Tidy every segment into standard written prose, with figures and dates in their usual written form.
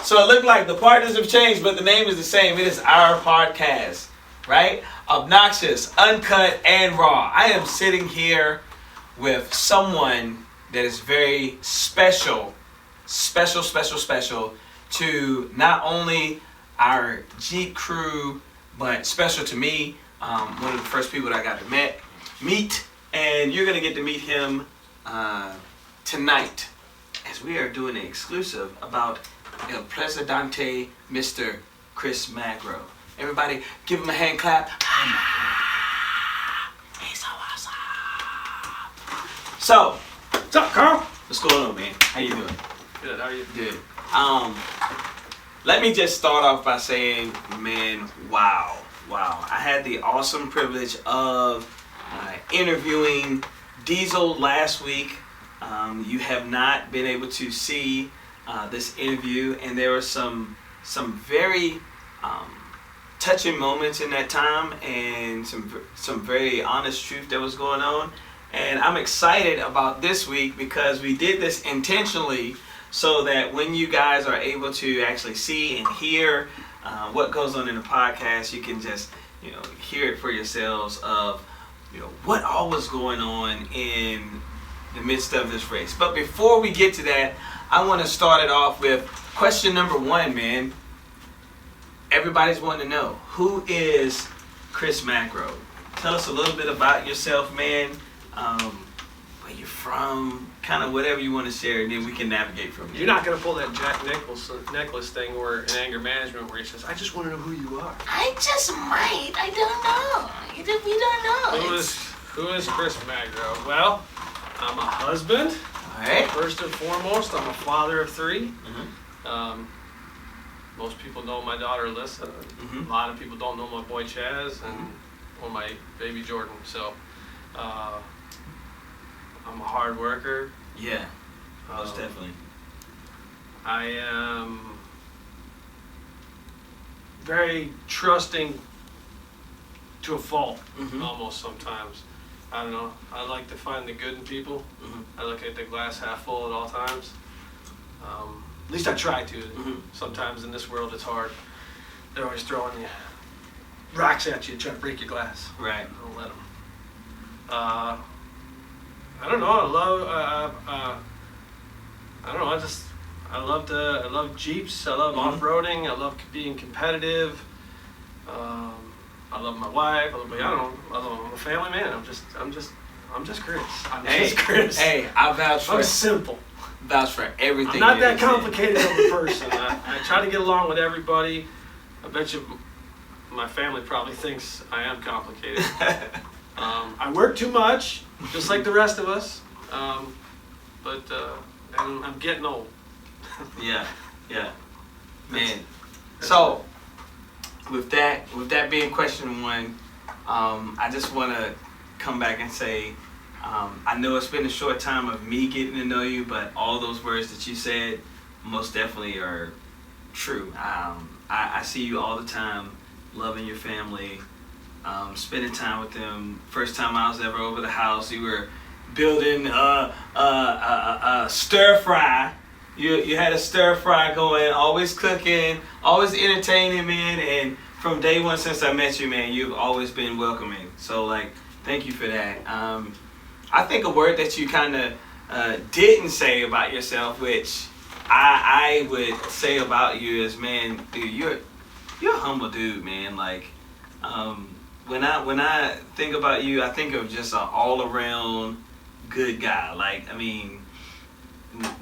So it looked like the partners have changed, but the name is the same. It is our podcast, right? Obnoxious, uncut, and raw. I am sitting here with someone that is very special to not only our Jeep crew, but special to me. One of the first people that I got to meet, and you're gonna get to meet him tonight, as we are doing an exclusive about El Presidente, Mr. Chris Magro. Everybody, give him a hand clap. He's so awesome. So, what's up, Carl? What's going on, man? How you doing? Good. How are you? Good. Let me just start off by saying, man, wow. I had the awesome privilege of interviewing Diezel last week. You have not been able to see this interview, and there were some very touching moments in that time, and some very honest truth that was going on. And I'm excited about this week because we did this intentionally so that when you guys are able to actually see and hear what goes on in the podcast, you can just hear it for yourselves of what all was going on in the midst of this race. But before we get to that, I want to start it off with question number one, man. Everybody's wanting to know, who is Chris Magro? Tell us a little bit about yourself, man. Where you're from, kind of whatever you want to share, and then we can navigate from there. You're not going to pull that Jack Nicklaus thing where in anger management where he says, I just want to know who you are. I just might. I don't know. We don't know. Who is Chris Magro? Well, I'm a husband. All right. First and foremost, I'm a father of 3. Mm-hmm. Most people know my daughter Alyssa. Mm-hmm. A lot of people don't know my boy Chaz or my baby Jordan. So, I'm a hard worker. Yeah, most definitely. I am very trusting to a fault, almost sometimes. I don't know. I like to find the good in people. Mm-hmm. I look at the glass half full at all times. At least I try to. Mm-hmm. Sometimes in this world it's hard. They're always throwing you rocks at you, trying to break your glass. Right. Don't let them. I don't know. I love Jeeps. I love off-roading. I love being competitive. I love my wife. I love I'm a family man. I'm just Chris. Just Chris. Hey, I vouch for. I'm simple. Vouch for everything. I'm not that complicated of a person. I try to get along with everybody. I bet you my family probably thinks I am complicated. I work too much, just like the rest of us. But I'm getting old. Yeah. Man. So, with that being question one, I just want to come back and say, I know it's been a short time of me getting to know you, but all those words that you said most definitely are true. I see you all the time, loving your family, spending time with them. First time I was ever over the house, you were building a stir fry. You had a stir fry going, always cooking, always entertaining, man. And from day one since I met you, man, you've always been welcoming. So, thank you for that. I think a word that you kind of didn't say about yourself, which I would say about you is, man, dude, you're a humble dude, man. When I think about you, I think of just an all-around good guy.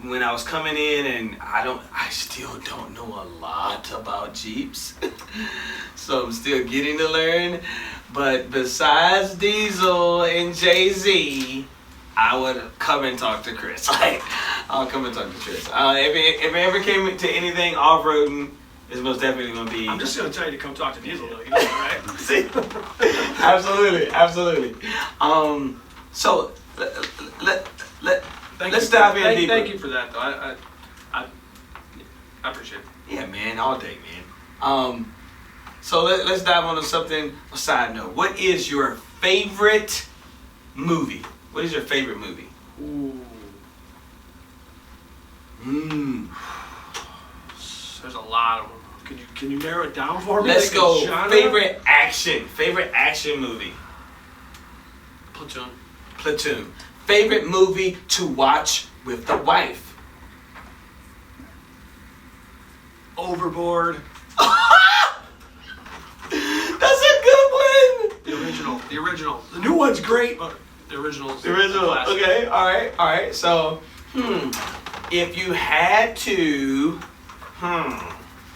When I was coming in, and I still don't know a lot about Jeeps, so I'm still getting to learn. But besides Diezel and Jay-Z, I would come and talk to Chris. I'll come and talk to Chris. If it ever came to anything off-roading, it's most definitely going to be... I'm just going to tell you to come talk to Diezel, though. You know, right? See? Absolutely. So, let's dive in deeper. Thank you for that, though. I appreciate it. Yeah, man, all day, man. So let's dive on to something, a side note. What is your favorite movie? What is your favorite movie? Ooh. There's a lot of them. Can you narrow it down for me? Let's Like go. a genre? Favorite action movie. Platoon. Favorite movie to watch with the wife. Overboard. That's a good one. The original. The new one's great, but the original's The original. classic. Okay. All right. So, if you had to,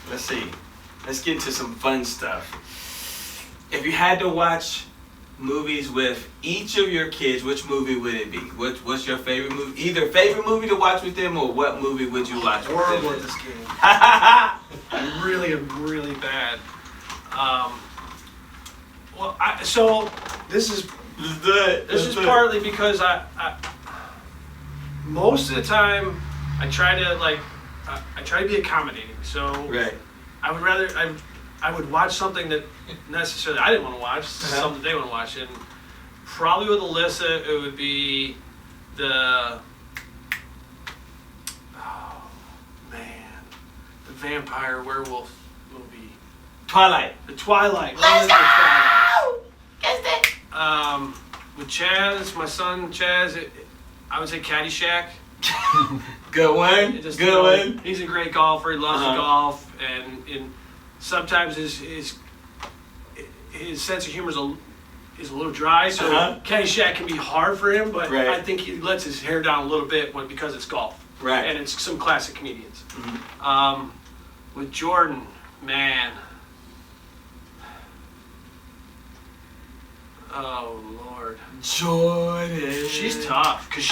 let's see. Let's get into some fun stuff. If you had to watch movies with each of your kids, which movie would it be? What's your favorite movie? Either favorite movie to watch with them, or what movie would you watch with them? Horrible at this game. I'm really bad. So this is partly because I most of the time I try to be accommodating. So Right. I would watch something that necessarily I didn't want to watch, something they want to watch, and probably with Alyssa it would be the vampire werewolf movie. Twilight. The Twilight. Let's go! With Chaz, my son Chaz, I would say Caddyshack. Good one. Good one. He's a great golfer. He loves to golf, and sometimes his sense of humor is a little dry. So Caddyshack can be hard for him, but I think he lets his hair down a little bit because it's golf. Right. And it's some classic comedians. With Jordan, man. Oh Lord. Jordan. She's tough because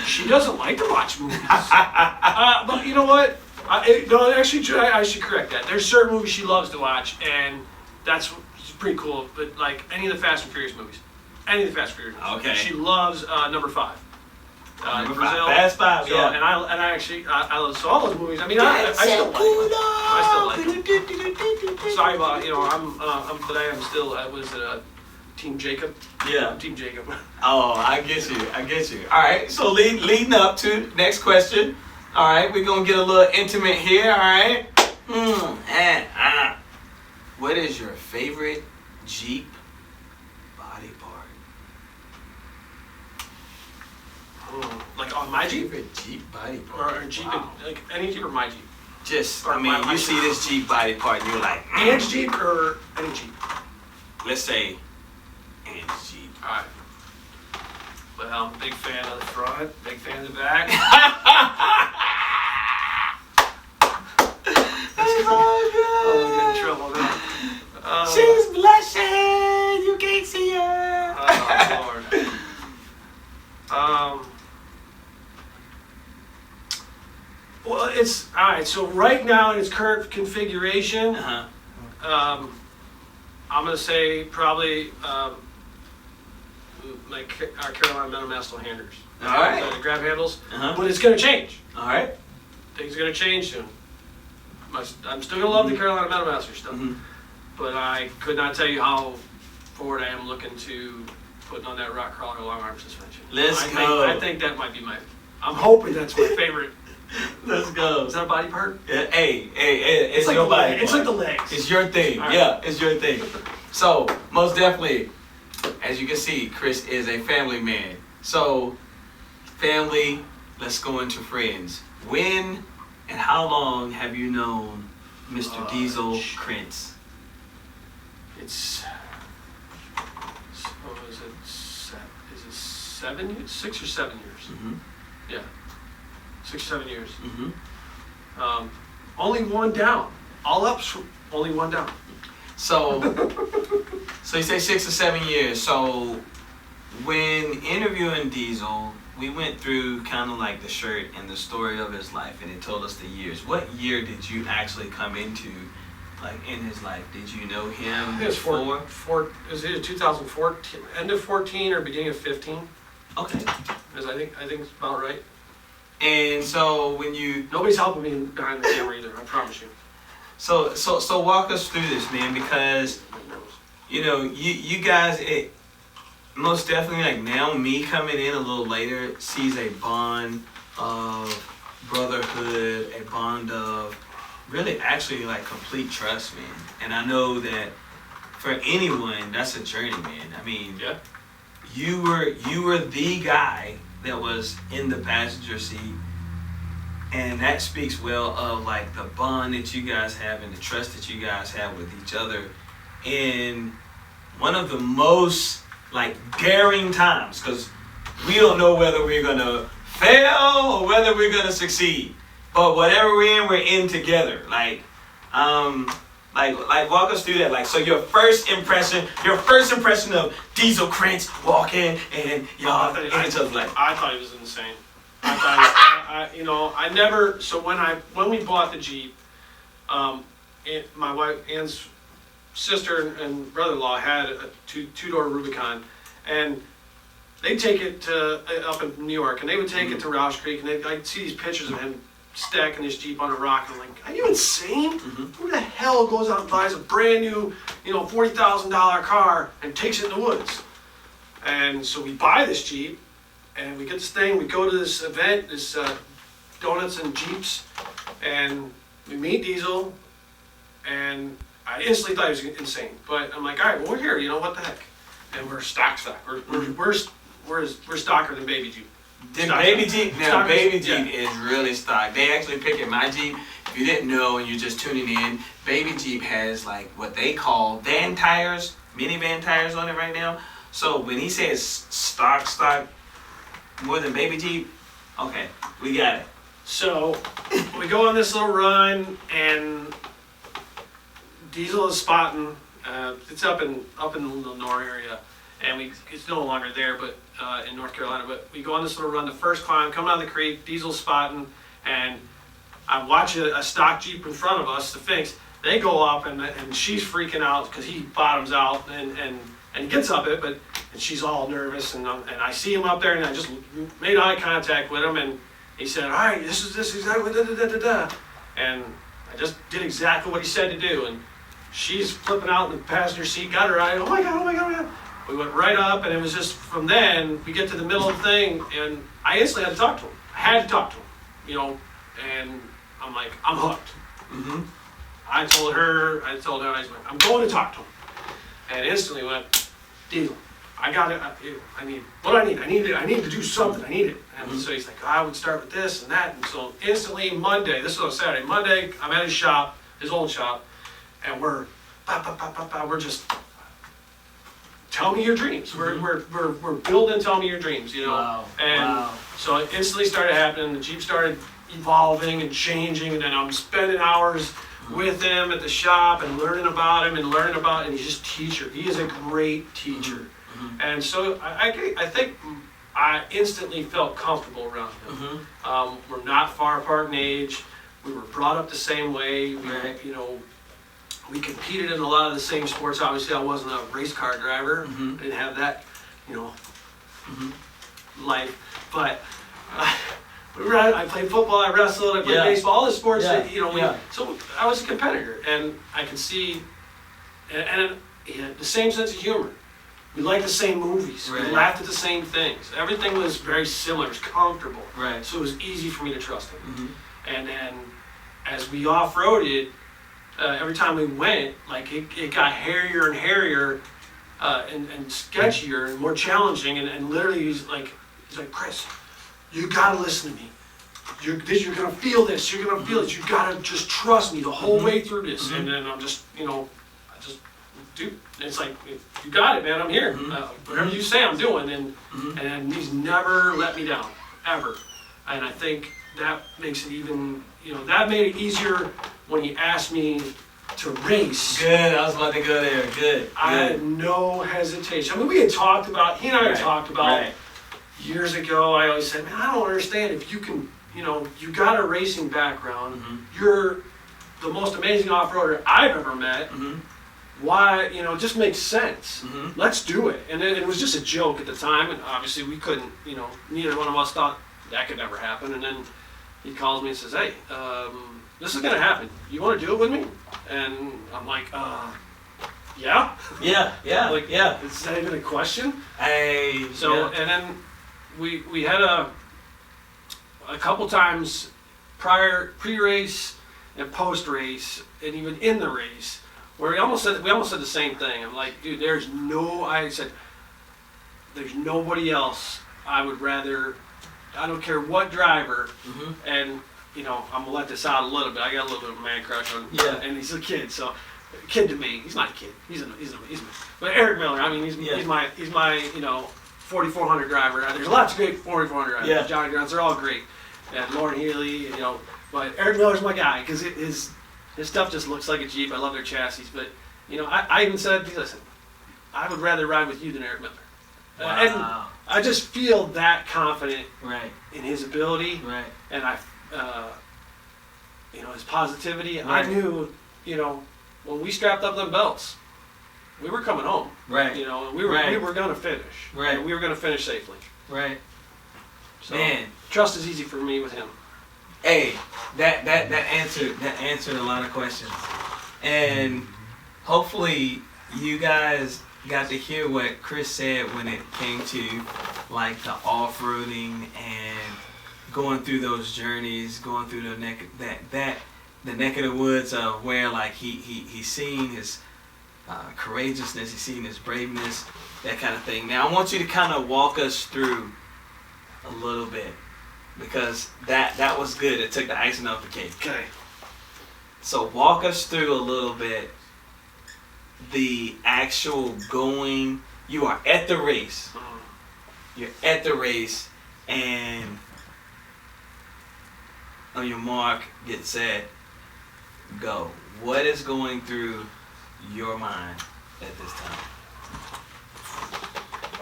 she doesn't like to watch movies. But you know what? I should correct that. There's certain movies she loves to watch, and that's pretty cool. But like any of the Fast and Furious movies, Okay. She loves number 5. Number Brazil. 5. Fast 5. So, Yeah. And I love all those movies. I mean, I still like them. Sorry about but I am still. Was it Team Jacob? Yeah. Team Jacob. Oh, I get you. All right. So leading up to next question. All right, we're gonna get a little intimate here. All right. What is your favorite Jeep body part? Like on my Jeep? Favorite Jeep body part? Or Jeep, like any Jeep or my Jeep? Just, Or my you see this Jeep body part, and you're like, Anne's Jeep or any Jeep? let's say, Anne's Jeep. Alright. Well, I'm a big fan of the front, big fan of the back. That's so good. Oh, I'm getting in trouble now. She's blushing. You can't see her. Oh, Lord. Well, it's alright. So right now in its current configuration, I'm gonna say probably like our Carolina Metal Master handers. All right. The grab handles, Uh-huh. but it's gonna change. All right. Things are gonna change soon. I'm still gonna love the Carolina Metal Master stuff, but I could not tell you how forward I am looking to putting on that rock crawler long arm suspension. Let's go. I think that might be I'm hoping that's my favorite. Let's go. Is that a body part? Yeah, hey, it's like your the body. It's part. like the legs. It's your thing. All right. Yeah, it's your thing. So, most definitely, as you can see, Chris is a family man. So, family, let's go into friends. When and how long have you known Mr. Diezel Krentz? It's. Is it 7 years? 6 or 7 years? Yeah. 6 or 7 years. Only one down. All ups, only one down. So you say 6 or 7 years. So when interviewing Diezel, we went through kind of like the shirt and the story of his life, and it told us the years. What year did you actually come into, like in his life? Did you know him It was before? Is it 2014, end of 14 or beginning of 15? Okay. Because I think it's about right. And so when you Nobody's helping me behind the camera either. I promise you. so walk us through this, man, because you guys, it most definitely, like now me coming in a little later sees a bond of brotherhood, a bond of really actually like complete trust, man. And I know that for anyone, that's a journey, man. I mean, Yeah. you were the guy that was in the passenger seat, and that speaks well of like the bond that you guys have and the trust that you guys have with each other in one of the most like daring times, because we don't know whether we're gonna fail or whether we're gonna succeed, but whatever we're in together. Like walk us through that. Like, so your first impression of Diezel Krantz walking and y'all in each other's life. I thought he was insane. I never. So when we bought the Jeep, my wife Ann's sister and brother-in-law had a two-door Rubicon, and they'd take it to up in New York, and they would take it to Roush Creek, and I'd see these pictures of him stacking his Jeep on a rock, and I'm like, are you insane? Who the hell goes out and buys a brand new, $40,000 car and takes it in the woods? And so we buy this Jeep, and we get this thing, we go to this event, this Donuts and Jeeps, and we meet Diezel, and I instantly thought he was insane. But I'm like, all right, well, we're here, what the heck? And we're stock. We're stocker than Baby Jeep. Baby Jeep is really stock. They actually pick at my Jeep. If you didn't know and you're just tuning in, Baby Jeep has like what they call van tires, minivan tires on it right now. So when he says stock more than Baby Jeep, okay, we got it. So we go on this little run, and Diezel is spotting. It's up in the Lenore area, and it's no longer there, but in North Carolina. But we go on this little run. The first climb, coming down the creek, Diezel's spotting, and I watch a stock Jeep in front of us, the Finks. They go up, and she's freaking out because he bottoms out, and he gets up it, and she's all nervous, and I see him up there, and I just made eye contact with him, and he said, all right, this is exactly da. And I just did exactly what he said to do, and she's flipping out in the passenger seat, got her eye, oh my God. We went right up, and it was just from then, we get to the middle of the thing, and I instantly had to talk to him. I had to talk to him, and I'm like, I'm hooked. I told her, I was like, I'm going to talk to him. And instantly went, Diezel, I got it. I need what I need. I need to do something. I need it. And so he's like, I would start with this and that. And so instantly Monday, this was on Saturday. Monday, I'm at his shop, his old shop, and we're just tell me your dreams. We're building tell me your dreams, Wow. And so it instantly started happening. The Jeep started evolving and changing, and then I'm spending hours with him at the shop and learning about him and he's just a teacher. He is a great teacher. And so I think I instantly felt comfortable around him. We're not far apart in age. We were brought up the same way. We competed in a lot of the same sports. Obviously, I wasn't a race car driver. I didn't have that, life. But I played football, I wrestled, I played baseball, all the sports that, so I was a competitor, and I could see, and he had the same sense of humor. We liked the same movies. Right. We laughed at the same things. Everything was very similar. It was comfortable. Right. So it was easy for me to trust him. And then as we off-roaded, every time we went, like it got hairier and hairier and sketchier and more challenging. And literally he's like, Chris, you gotta listen to me. You're gonna feel this. You're gonna feel it. You gotta just trust me the whole way through this. And then I'm just, dude, it's like, you got it, man. I'm here. Whatever you say, I'm doing. And he's never let me down, ever. And I think that makes it even, that made it easier when he asked me to race. Good. I was about to go there. Good. I had no hesitation. I mean, we had talked about, he and I had talked about years ago. I always said, man, I don't understand if you can, you got a racing background. You're the most amazing off-roader I've ever met. Why, it just makes sense. Let's do it. And it was just a joke at the time, and obviously we couldn't, neither one of us thought that could never happen. And then he calls me and says, hey, this is gonna happen. You wanna do it with me? And I'm like, yeah? Yeah. Like, yeah. Is that even a question? Hey. So, and then we had a couple times pre-race and post race, and even in the race, where we almost said the same thing. I'm like, dude, I said, there's nobody else I would rather. I don't care what driver, and you know, I'm gonna let this out a little bit. I got a little bit of a man crush on, and he's a kid, so kid to me, he's not a kid. He's but Eric Miller, I mean, he's my you know 4400 driver. There's lots of great 4400 drivers. Yeah. Johnny Grants, they're all great, and Lauren Healy, you know, but Eric Miller's my guy because his stuff just looks like a Jeep. I love their chassis, but you know, I even said, listen, I would rather ride with you than Eric Miller. Wow. And I just feel that confident in his ability, and you know, his positivity. I knew, you know, when we strapped up them belts, we were coming home. You know, and we were going to finish. And we were going to finish safely. So, man, trust is easy for me with him. Hey, that answered a lot of questions, and hopefully you guys got to hear what Chris said when it came to like the off-roading and going through those journeys, going through the neck of the woods of where like he's seen his courageousness, he's seen his braveness, that kind of thing. Now I want you to kind of walk us through a little bit, because that was good. It took the icing off the cake. Okay. So walk us through a little bit the actual going. You are at the race. You're at the race, and on your mark, get set, go. What is going through your mind at this time?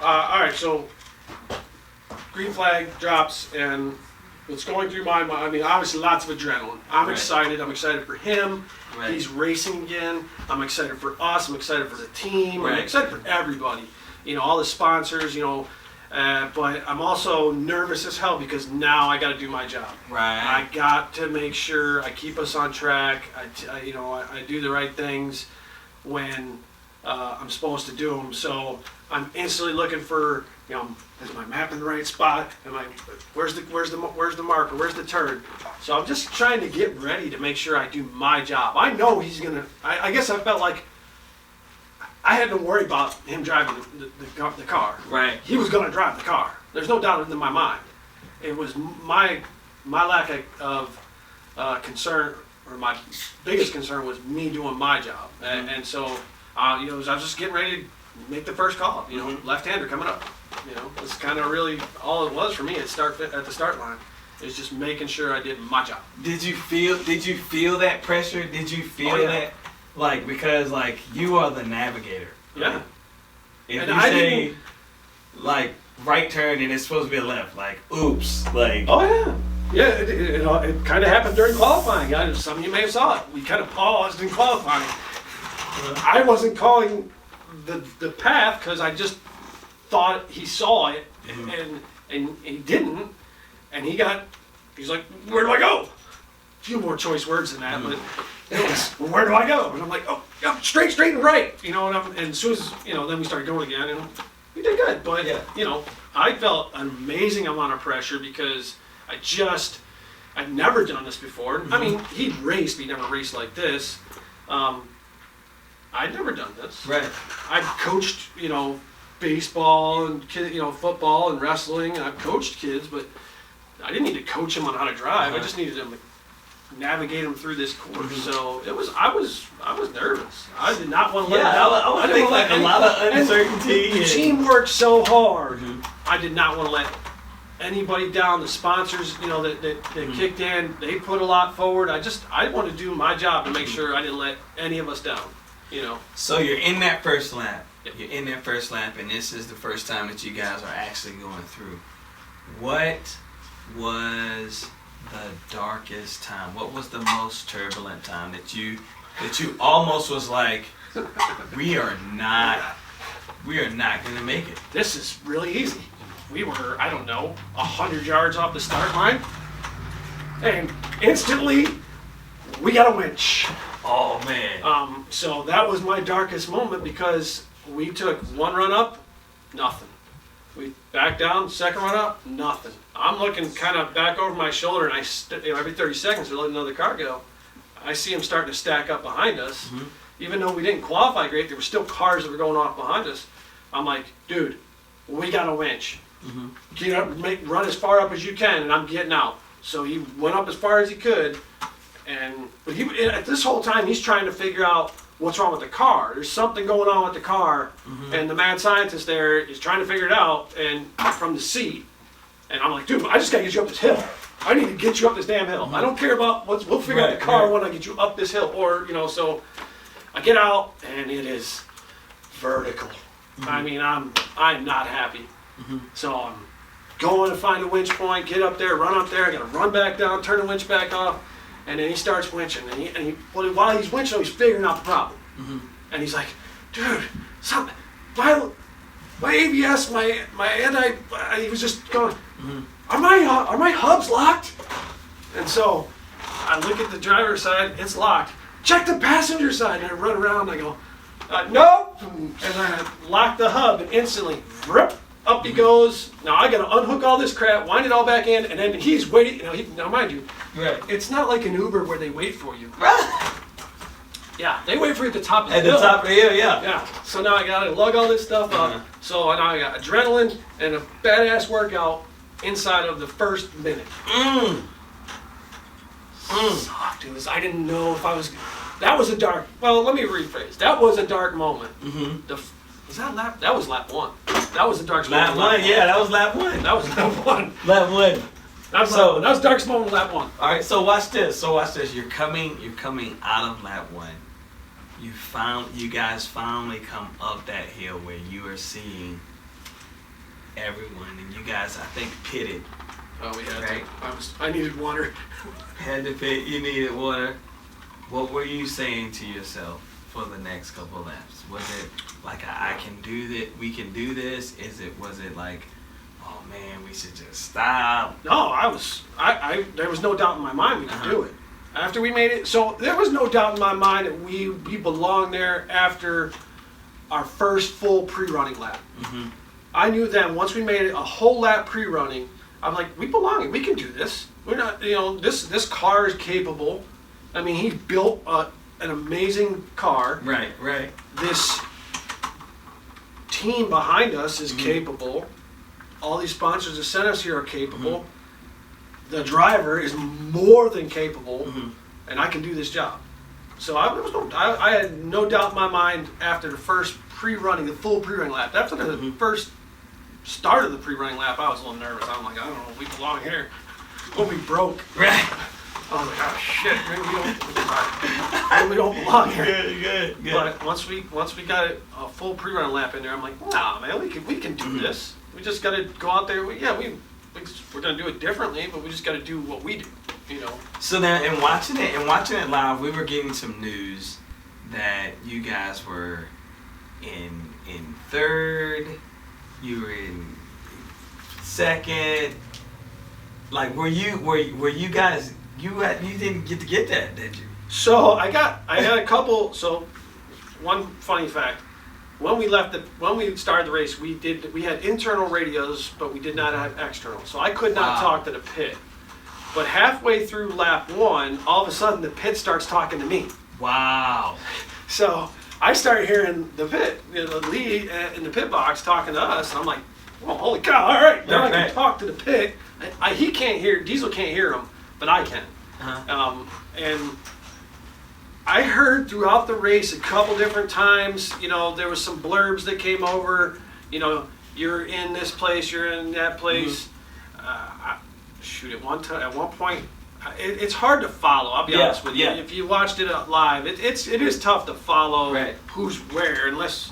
All right, so green flag drops, and what's going through my mind, I mean, obviously lots of adrenaline. I'm excited. I'm excited for him. He's racing again. I'm excited for us. I'm excited for the team. I'm excited for everybody. You know, all the sponsors, you know, but I'm also nervous as hell because now I got to do my job. I got to make sure I keep us on track. I do the right things when I'm supposed to do them. So I'm instantly looking for, you know, is my map in the right spot? Where's the marker? Where's the turn? So I'm just trying to get ready to make sure I do my job. I know he's gonna. I guess I felt like I had to worry about him driving the car. He was gonna drive the car. There's no doubt in my mind. It was my lack of concern, or my biggest concern was me doing my job, and so you know, I was just getting ready to make the first call. You know, left-hander coming up. You know, it's kind of really all it was for me at the start line. It's just making sure I did my job. Did you feel that pressure? Did you feel that? Like, because like you are the navigator. Yeah. If and you say like right turn and it's supposed to be a left, like oops, like. Oh yeah. Yeah, it kind of happened during qualifying. Some of you may have saw it. We kind of paused in qualifying. I wasn't calling the path because I just thought he saw it, and he didn't, and he's like, where do I go? A few more choice words than that, but it was, well, where do I go? And I'm like, oh, straight and right, you know, and as soon as, you know, then we started going again, and we did good, but, you know, I felt an amazing amount of pressure because I'd never done this before. I mean, he'd raced, but he never raced like this. I'd never done this. I'd coached, you know, baseball and football and wrestling, and I've coached kids, but I didn't need to coach them on how to drive. I just needed them to navigate them through this course. So I was nervous. I did not want to let it out. I think like a lot of uncertainty. The team worked so hard. I did not want to let anybody down. The sponsors, you know, that kicked in, they put a lot forward. I wanted to do my job to make sure I didn't let any of us down. You know. So you're in that first lap. You're in that first lap, and this is the first time that you guys are actually going through. What was the darkest time? What was the most turbulent time that you almost was like, we are not gonna make it? This is really easy. We were, I don't know, 100 yards off the start line, and instantly we got a winch. Oh man. So that was my darkest moment because we took one run up, nothing. We back down, second run up, nothing. I'm looking kind of back over my shoulder, and every 30 seconds we're letting another car go. I see them starting to stack up behind us. Even though we didn't qualify great, there were still cars that were going off behind us. I'm like, dude, we got a winch. Get up, run as far up as you can, and I'm getting out. So he went up as far as he could, but at this whole time he's trying to figure out what's wrong with the car. There's something going on with the car, and the mad scientist there is trying to figure it out, and from the seat. And I'm like, dude, I just gotta get you up this hill. I need to get you up this damn hill. I don't care about we'll figure out the car when I get you up this hill, or so. I get out, and it is vertical. I mean, I'm not happy. So I'm going to find a winch point, get up there, run up there. I got to run back down, turn the winch back off, and then he starts winching. And while he's winching, he's figuring out the problem. And he's like, "Dude, something. My ABS, he was just going. Are my hubs locked?" And so I look at the driver's side, it's locked. Check the passenger side, and I run around. And I go, "Nope," and I lock the hub, and instantly, rip. Up he goes. Now I gotta unhook all this crap, wind it all back in, and then he's waiting. Now mind you, it's not like an Uber where they wait for you. Yeah, they wait for you at the top of the hill. At the top of the hill, yeah. Yeah. So now I gotta lug all this stuff up. So now I got adrenaline and a badass workout inside of the first minute. Sucked, dude. I didn't know if I was. That was a dark. Well, let me rephrase. That was a dark moment. Was that lap? That was lap 1. That was the darkest moment. Lap 1, yeah, that was lap 1. That was lap 1. Lap 1. That was the darkest moment of lap 1. All right, so watch this. You're coming out of lap 1. You guys finally come up that hill where you are seeing everyone, and you guys, I think, pitted. Oh, we had right? I needed water. Had to pit. You needed water. What were you saying to yourself for the next couple laps? Was it like I can do that? We can do this? Was it like, oh man, we should just stop? No, there was no doubt in my mind we could do it. After we made it, so there was no doubt in my mind that we belonged there after our first full pre-running lap. I knew then once we made it a whole lap pre-running, I'm like, we belong. We can do this. We're not, this car is capable. I mean, he built an amazing car. Right. This team behind us is capable. All these sponsors that sent us here are capable. The driver is more than capable, and I can do this job. So I had no doubt in my mind after the first the full pre-running lap. After the first start of the pre-running lap, I was a little nervous. I'm like, I don't know if we belong here. We'll be broke. Right. I was like, oh shit, maybe we don't belong here. Good. But once we got a full pre-run lap in there, I'm like, nah, man, we can do this. We just got to go out there. We're gonna do it differently, but we just got to do what we do, So now, in watching it live, we were getting some news that you guys were in third, you were in second. Like, were you guys? You didn't get to get that, did you? So I got a couple. So one funny fact: when we started the race, we had internal radios, but we did not have external. So I could not talk to the pit. But halfway through lap 1, all of a sudden the pit starts talking to me. Wow. So I started hearing the pit, the lead in the pit box talking to us, and I'm like, well, holy cow! All right, now I can talk to the pit. He can't hear. Diezel can't hear him, but I can. And I heard throughout the race a couple different times. There was some blurbs that came over. You're in this place. You're in that place. At one point, it's hard to follow. I'll be honest with you. Yeah. If you watched it live, it is tough to follow who's where, unless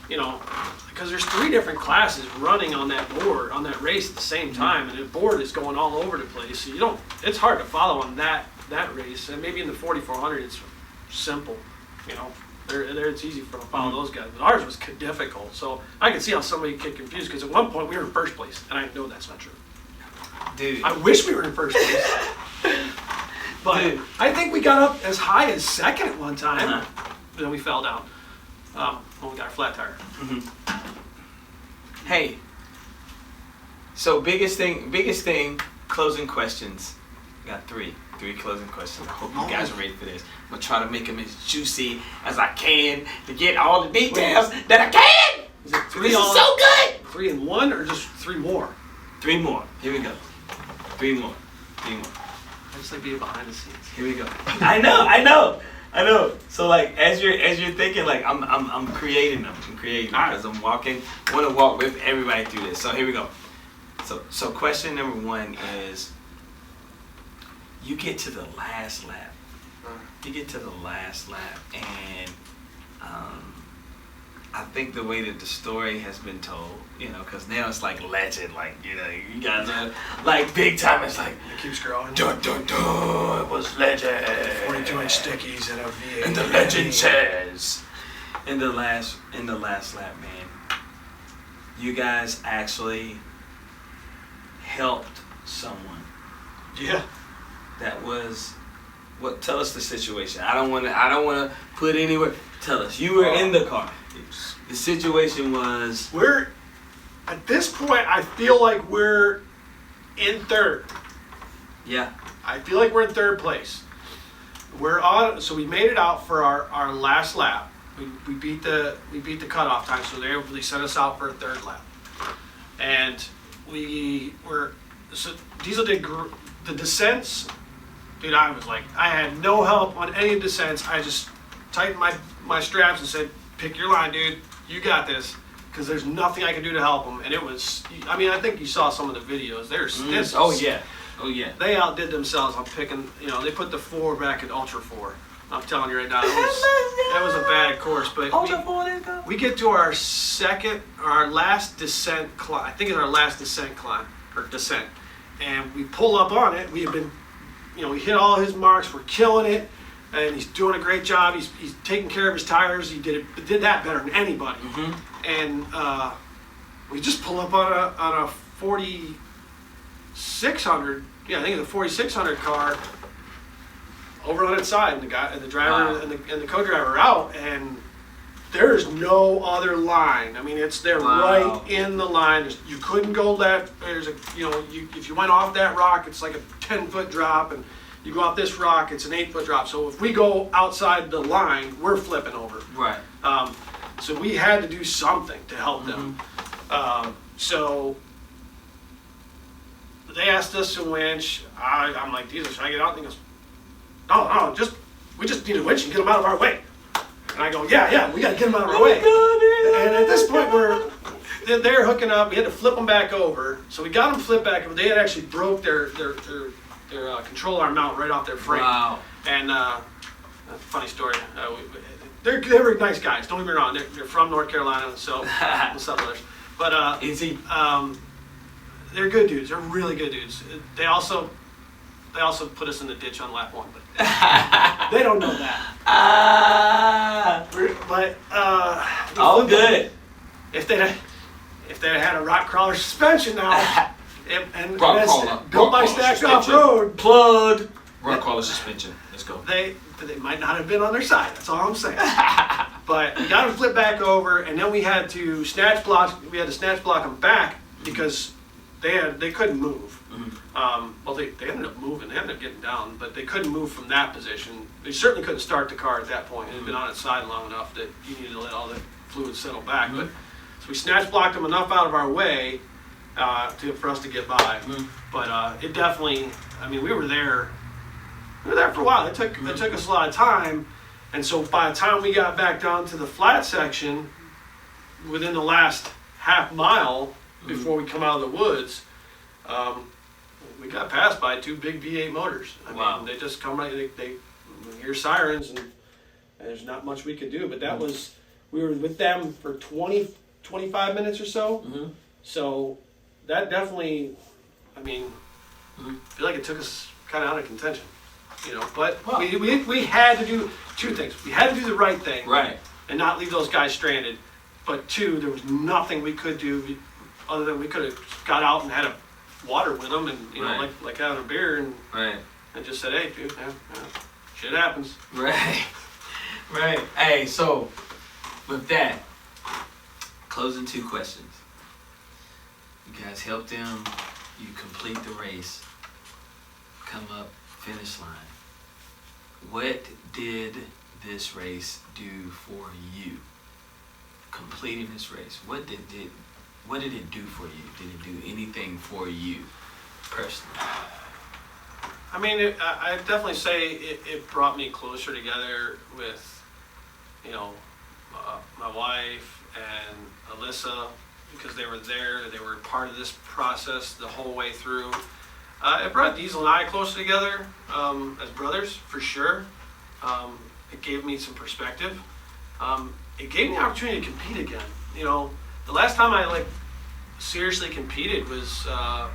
because there's 3 different classes running on that board, on that race at the same time, and the board is going all over the place. So it's hard to follow on that race. And maybe in the 4400, it's simple. There it's easy to follow those guys. But ours was difficult. So I can see how somebody could get confused because at one point we were in first place, and I know that's not true. Dude. I wish we were in first place. But I think we got up as high as second at one time. Then we fell down. When we got a flat tire. Hey. So biggest thing, closing questions. Got 3. 3 closing questions. I hope you guys are ready for this. I'm gonna try to make them as juicy as I can to get all the details that I can. Is it 3 This is so good. 3 in 1 or just 3 more? 3 more. Here we go. 3 more. 3 more. I just like being behind the scenes. Here we go. I know. So like as you're thinking, like I'm creating them. I'm creating them because I'm walking. I want to walk with everybody through this. So here we go. So question number 1 is, you get to the last lap. You get to the last lap, and I think the way that the story has been told, because now it's like legend, like, you guys are like big time. It's like, It keeps growing. dun dun dun, it was legend. 42-inch stickies and a V8. And the legend says, in the last lap, man, you guys actually helped someone. Yeah. That was what? Tell us the situation. I don't want to put anywhere. Tell us. You were in the car. The situation was. We're at this point. I feel like we're in 3rd. Yeah. I feel like we're in 3rd place. We're on. So we made it out for our last lap. We beat the cutoff time. So they sent us out for a 3rd lap, and so Diezel did the descents. Dude, I was like, I had no help on any of the descents. I just tightened my straps and said, pick your line, dude. You got this. Because there's nothing I could do to help them. And it was, I think you saw some of the videos. Oh, yeah. They outdid themselves on picking, they put the 4 back at Ultra 4. I'm telling you right now, that was a bad course. But Ultra 4, there you go. we get to our last descent climb. I think it's our last descent climb, or descent. And we pull up on it. We have been, we hit all his marks. We're killing it. And he's doing a great job. He's taking care of his tires. He did that better than anybody. Mm-hmm. And we just pull up on a 4600. Yeah, I think it's a 4600 car over on its side, and the driver and the co-driver are out, and there's no other line. I mean, they're right in the line. You couldn't go left. There's if you went off that rock, it's like a 10-foot drop, and you go off this rock, it's an 8-foot drop. So if we go outside the line, we're flipping over. Right. So we had to do something to help them. So they asked us to winch. I'm like, Diezel, should I get out? And he goes, no, we just need to winch and get them out of our way. And I go, yeah, we got to get them out of our way. And at this point, they're hooking up. We had to flip them back over. So we got them flipped back over. They had actually broke their control arm mount right off their frame. Wow. And funny story. They were nice guys. Don't get me wrong. They're from North Carolina, so Southerners. But Easy. They're good dudes. They're really good dudes. They also put us in the ditch on lap 1, but they don't know that. But all good. If they had a rock crawler suspension now, and built by Stacks Off Road, plug rock crawler suspension. Let's go. They might not have been on their side. That's all I'm saying. But we got them flipped back over, and then we had to snatch block. We had to snatch block them back because they couldn't move. Well, they ended up moving. They ended up getting down, but they couldn't move from that position. They certainly couldn't start the car at that point. It had been on its side long enough that you needed to let all the fluid settle back. But so we snatch blocked them enough out of our way for us to get by. But it definitely. I mean, we were there. We were there for a while. It took us a lot of time, and so by the time we got back down to the flat section, within the last half mile before we come out of the woods, we got passed by 2 big V8 motors. I mean, they just come right. They hear sirens, and there's not much we could do. But that was, we were with them for 25 minutes or so. So that definitely, I mean, I feel like it took us kind of out of contention. But we had to do 2 things. We had to do the right thing, and not leave those guys stranded. But 2, there was nothing we could do other than we could have got out and had a water with them, and like having a beer, and just said, hey, dude, shit happens. Right. Hey, so with that, closing 2 questions. You guys help them. You complete the race. Come up finish line. What did this race do for you? Completing this race, what did it do for you? Did it do anything for you personally? I mean, I definitely say it brought me closer together with, you know, my wife and Alyssa, because they were there. They were part of this process the whole way through. It brought Diezel and I closer together as brothers, for sure. It gave me some perspective. It gave me the opportunity to compete again. You know, the last time I seriously competed was, I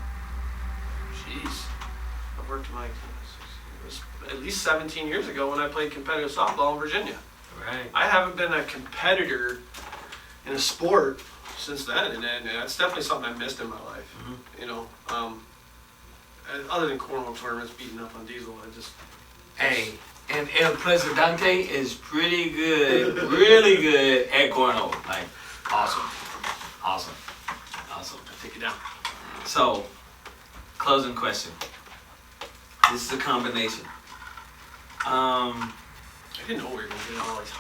worked it was at least 17 years ago when I played competitive softball in Virginia. Right. I haven't been a competitor in a sport since then, and that's definitely something I missed in my life. Mm-hmm. You know, other than cornhole tournaments, beating up on Diezel, Hey, and El Presidente is pretty good, really good at cornhole. Like, awesome. I'll take you down. So, closing question. This is a combination. I didn't know we were gonna get all these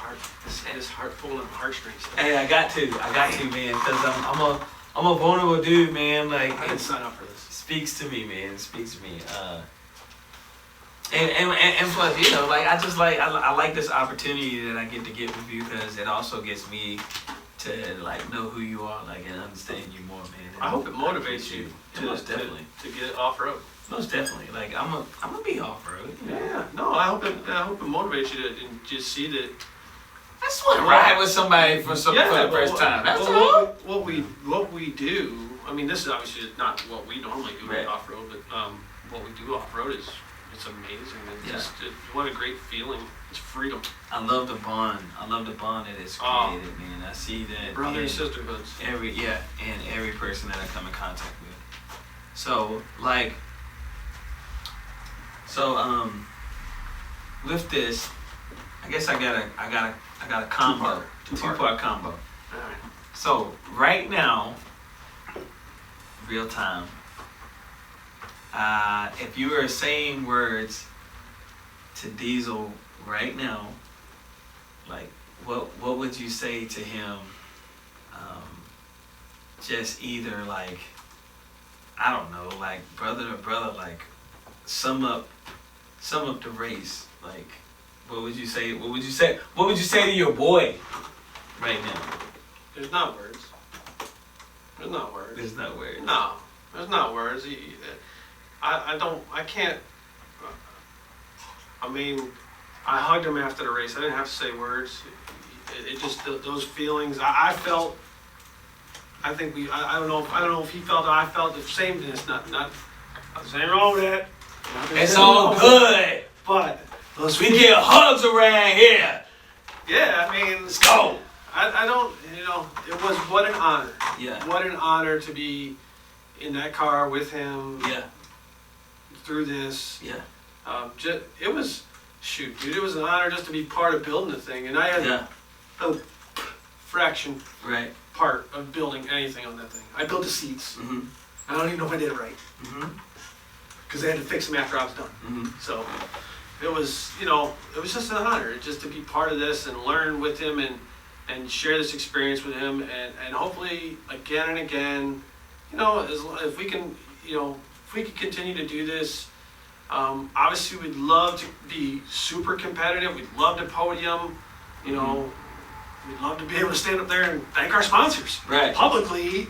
this heart full of heartstrings. Hey, I got to, man, because I'm a vulnerable dude, man. Like, I didn't sign up for this. Speaks to me, man. Speaks to me. And plus, you know, like I like this opportunity that I get to get with you, because it also gets me to know who you are, and understand you more, man. I hope it motivates you most definitely to get off road. Most definitely. I'm gonna be off road. You know? Yeah. No, I hope it motivates you to just see that. I just want to ride with somebody for the first time. That's all. What we do. I mean, this is obviously not what we normally do off road, but what we do off road is it's amazing. It's what a great feeling. It's freedom. I love the bond. That it's created, man. I see that brother and sisterhoods. And every person that I come in contact with. So with this, I guess I got a combo, two-part combo. All right. So right now, real time. If you were saying words to Diezel right now, what would you say to him? Just either I don't know, brother to brother, sum up the race. What would you say? What would you say to your boy right now? There's not words. There's not words. No, there's not words. I can't. I mean, I hugged him after the race. I didn't have to say words. It just those feelings I felt. I think I don't know if he felt it. I felt the same. It's not. There's anything wrong with that. It's all good. But we get hugs around here. Yeah, I mean, let's go. I don't. It was what an honor. Yeah. What an honor to be in that car with him. Yeah. Through this. Yeah. It was, dude, it was an honor just to be part of building the thing. And I had a fraction part of building anything on that thing. I built the seats. Mm-hmm. I don't even know if I did it right. Because I had to fix them after I was done. Mm-hmm. So it was, it was just an honor just to be part of this and learn with him and share this experience with him. And hopefully, again and again, if we can, if we can continue to do this. Obviously, we'd love to be super competitive. We'd love to podium. We'd love to be able to stand up there and thank our sponsors publicly,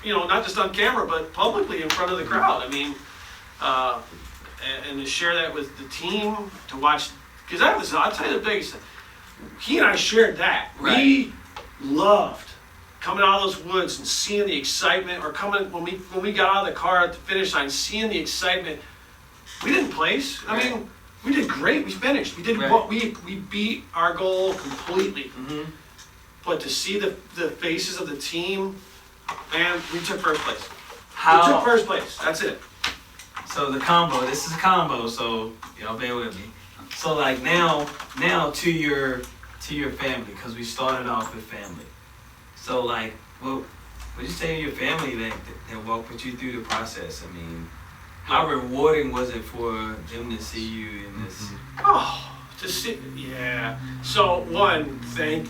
not just on camera, but publicly in front of the crowd. I mean, and to share that with the team, to watch, because I'll tell you the biggest thing. He and I shared that. Right. We loved coming out of those woods and seeing the excitement, or when we got out of the car at the finish line, seeing the excitement. We didn't place. I mean, we did great. We finished. We did what we beat our goal completely. Mm-hmm. But to see the faces of the team, and we took first place. We took first place. That's it. So the combo. This is a combo. So y'all bear with me. So now to your family, because we started off with family. So what would you say to your family that walked with you through the process? I mean, How rewarding was it for them to see you in this? Oh, to see, yeah. So one, thank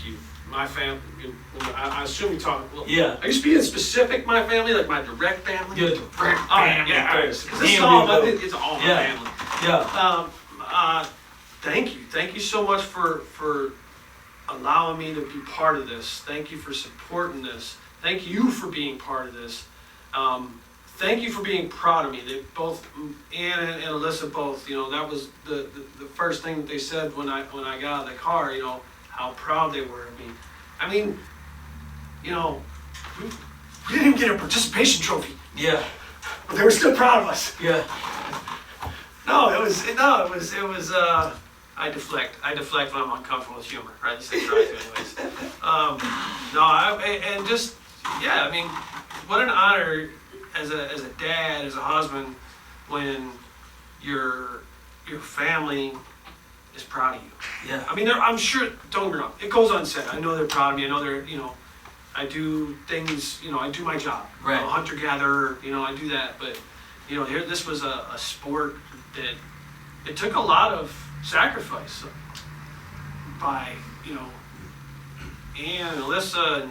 you, my family. I assume you talk. Well, Yeah. Are you speaking specific? My family, like my direct family. Your direct family. Yeah. First. It's all my family. Yeah. Thank you so much for allowing me to be part of this. Thank you for supporting this. Thank you for being part of this. Thank you for being proud of me. They both, Ann and Alyssa both, that was the first thing that they said when I got out of the car, how proud they were of me. I mean, we didn't even get a participation trophy, Yeah. but they were still proud of us. Yeah. It was, I deflect when I'm uncomfortable with humor, right? At least I try to anyways. I mean, what an honor as a dad, as a husband, when your family is proud of you. Yeah. I mean, I'm sure, don't get me wrong, it goes unsaid. I know they're proud of me. I know they're, I do things, I do my job. Right. I'm a hunter-gatherer, I do that. But, this was a sport that it took a lot of sacrifice by, Ann and Alyssa and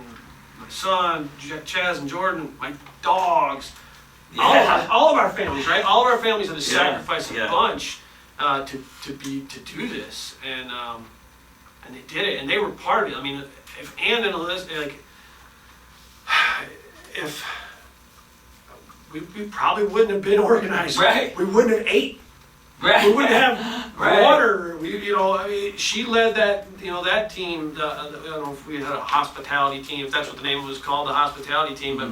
my son, Chaz and Jordan, my dogs, all of our families, right? All of our families had to sacrifice a bunch to do this, and they did it, and they were part of it. I mean, if Ann and Alyssa, if we probably wouldn't have been organized, right? We wouldn't have ate. Right. We wouldn't have water. She led that, that team. I don't know if we had a hospitality team, if that's what the name was called, the hospitality team. But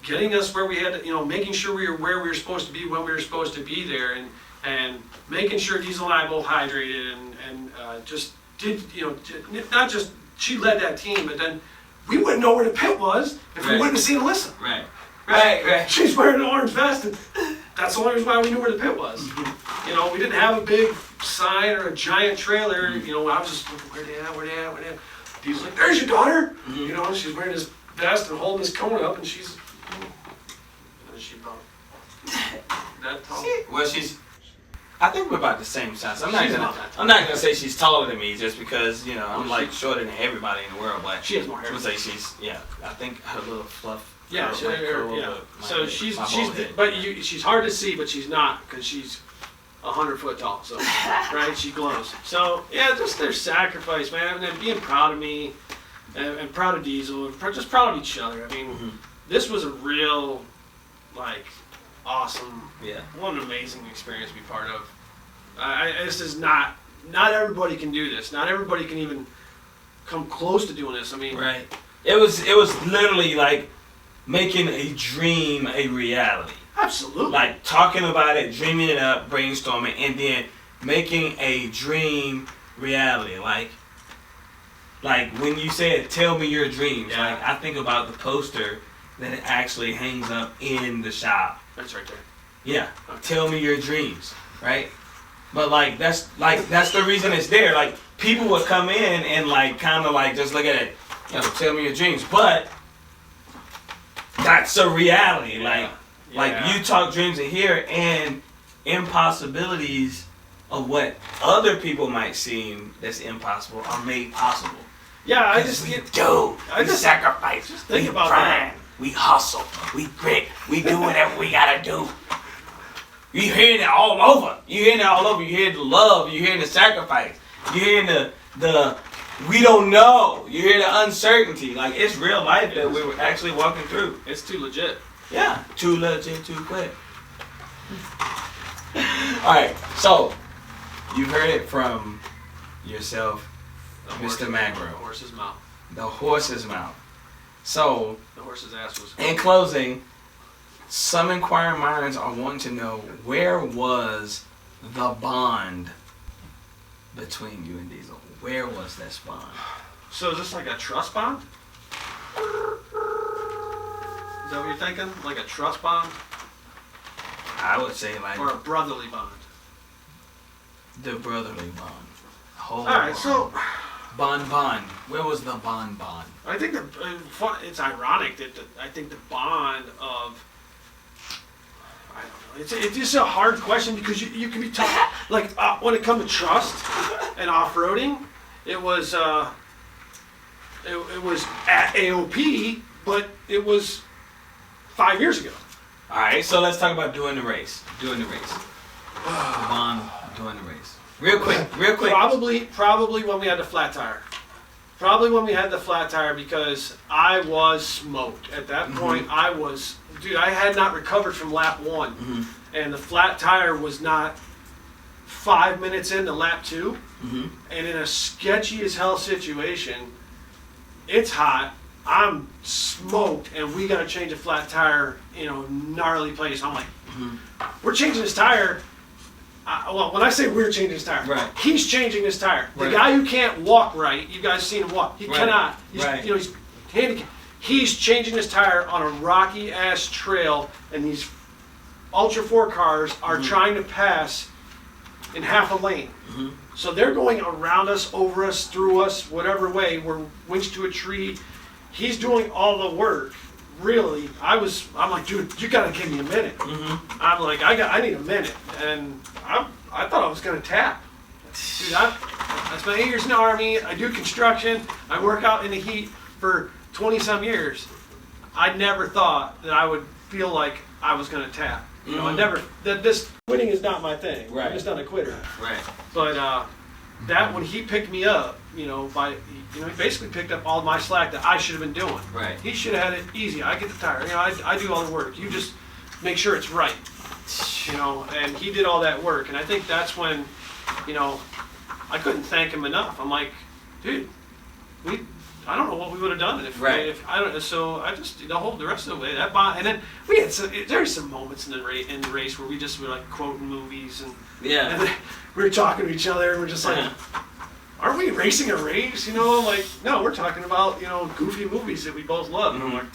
getting us where we had to, making sure we were where we were supposed to be when we were supposed to be there, and making sure Diezel and I both hydrated, and just did, not just she led that team, but then we wouldn't know where the pit was if we wouldn't have seen Alyssa. Right. She's wearing an orange vest, and that's the only reason why we knew where the pit was. We didn't have a big sign or a giant trailer. I was just looking, where they at? He's like, there's your daughter. And she's wearing this vest and holding this cone up, and she's about that tall. Well, I think we're about the same size. I'm not gonna say she's taller than me just because I'm like shorter than everybody in the world. But she has more hair. I would say I think her little fluff. Yeah, so she's hard to see, but she's not, because she's 100 foot tall. So right, she glows. So just their sacrifice, man, and then being proud of me, and proud of Diezel, and just proud of each other. I mean, this was a real, awesome. Yeah. What an amazing experience to be part of. This is not everybody can do this. Not everybody can even come close to doing this. I mean, right. It was literally like making a dream a reality. Absolutely. Like talking about it, dreaming it up, brainstorming, and then making a dream reality. Like when you said, "Tell me your dreams," I think about the poster that it actually hangs up in the shop. That's right there. Yeah. Okay. Tell me your dreams, right? But that's the reason it's there. Like people would come in and kind of just look at it, tell me your dreams, but that's a reality. You talk dreams in here, and impossibilities of what other people might seem that's impossible are made possible. Yeah, I sacrifice. Just think about that. We hustle. We grit. We do whatever we gotta do. You hearing it all over. You hearing the love. You hearing the sacrifice. You hearing the we don't know. You hear the uncertainty. It's real life that we were actually walking through. It's too legit. Yeah, too legit, too quick. All right, so you heard it from yourself, Mr. Magro. The horse's mouth. The horse's mouth. So the horse's ass was. In closing, some inquiring minds are wanting to know, where was the bond between you and Diezel? Where was this bond? So is this like a trust bond? Is that what you're thinking? Like a trust bond? I would say or a brotherly bond. The brotherly bond. All right, so bond. Where was the bond? I think it's ironic that I think the bond of It's just a hard question because you can be tough. Like when it comes to trust and off-roading, it was at AOP, but it was 5 years ago. All right, so let's talk about doing the race. Doing the race. Doing the race. Real quick. Probably when we had the flat tire. Probably when we had the flat tire because I was smoked. At that point, I had not recovered from lap 1. And the flat tire was not 5 minutes into lap 2. And in a sketchy as hell situation, it's hot, I'm smoked, and we got to change a flat tire in a gnarly place. I'm like, we're changing this tire. Well, when I say we're changing his tire, right. He's changing his tire. The guy who can't walk right, you guys seen him walk. He cannot. He's, he's handicapped. He's changing his tire on a rocky ass trail, and these Ultra 4 cars are trying to pass in half a lane. So they're going around us, over us, through us, whatever way. We're winched to a tree. He's doing all the work. Really, I'm like, dude, you gotta give me a minute. I'm like, I need a minute, and I thought I was gonna tap. Dude, I spent 8 years in the Army. I do construction. I work out in the heat for 20-some years. I never thought that I would feel like I was gonna tap. You know, this quitting is not my thing. Right. I'm just not a quitter. Right. But that when he picked me up, he basically picked up all my slack that I should have been doing. Right. He should have had it easy. I get the tire. I do all the work. You just make sure it's right. And he did all that work. And I think that's when, I couldn't thank him enough. I'm like, dude, I don't know what we would have done if I don't. So I just the rest of the way and then we had there's some moments in the race where we just were like quoting movies and and we were talking to each other and we're just like, aren't we racing a race? I'm like, no, we're talking about goofy movies that we both love. And I'm like,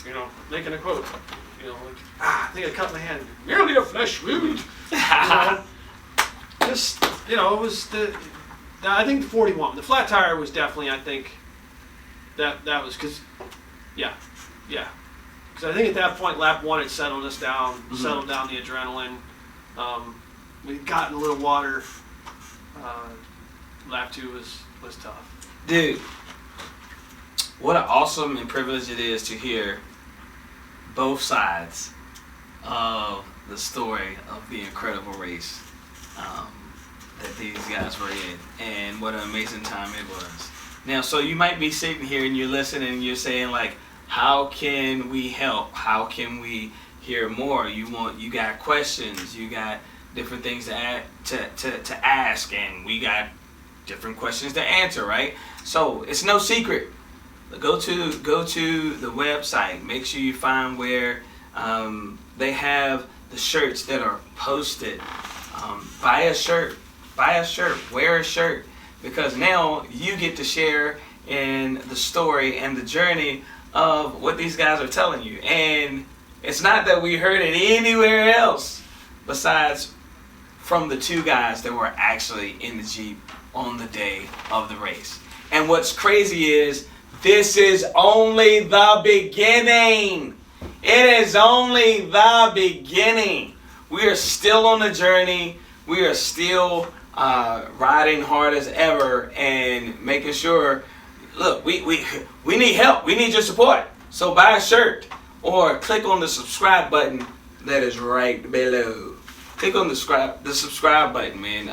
making a quote. I think I cut my hand. Merely a flesh wound. Just it was I think the 41. The flat tire was definitely I think. That was because I think at that point lap 1 had settled us down, settled down the adrenaline. We'd gotten a little water. Lap 2 was tough. Dude, what an awesome and privilege it is to hear both sides of the story of the incredible race that these guys were in, and what an amazing time it was. Now, so you might be sitting here and you're listening and you're saying like, how can we help? How can we hear more? You got questions, you got different things to ask, and we got different questions to answer, right? So it's no secret. Go to the website. Make sure you find where they have the shirts that are posted. Buy a shirt, wear a shirt. Because now you get to share in the story and the journey of what these guys are telling you. And it's not that we heard it anywhere else besides from the 2 guys that were actually in the Jeep on the day of the race. And what's crazy is this is only the beginning. It is only the beginning. We are still on the journey. We are still riding hard as ever and making sure, look, we need help. We need your support. So buy a shirt or click on the subscribe button that is right below. Click on the subscribe button, man.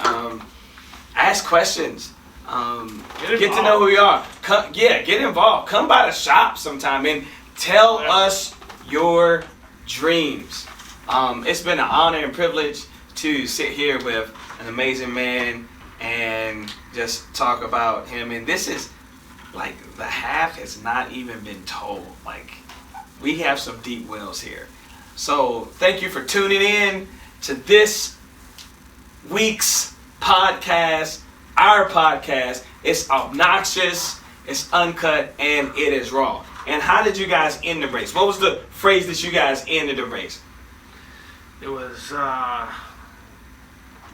Ask questions. Get to know who we are. Get involved. Come by the shop sometime and tell us your dreams. It's been an honor and privilege to sit here with an amazing man and just talk about him. And this is like the half has not even been told. Like, we have some deep wells here. So thank you for tuning in to this week's podcast, our podcast. It's obnoxious, it's uncut, and it is raw. And how did you guys end the race? What was the phrase that you guys ended the race? It was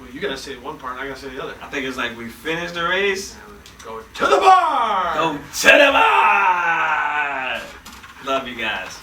well, you gotta say one part, and I gotta say the other. I think it's like we finished the race. Go to the bar! Go to the bar! Love you guys.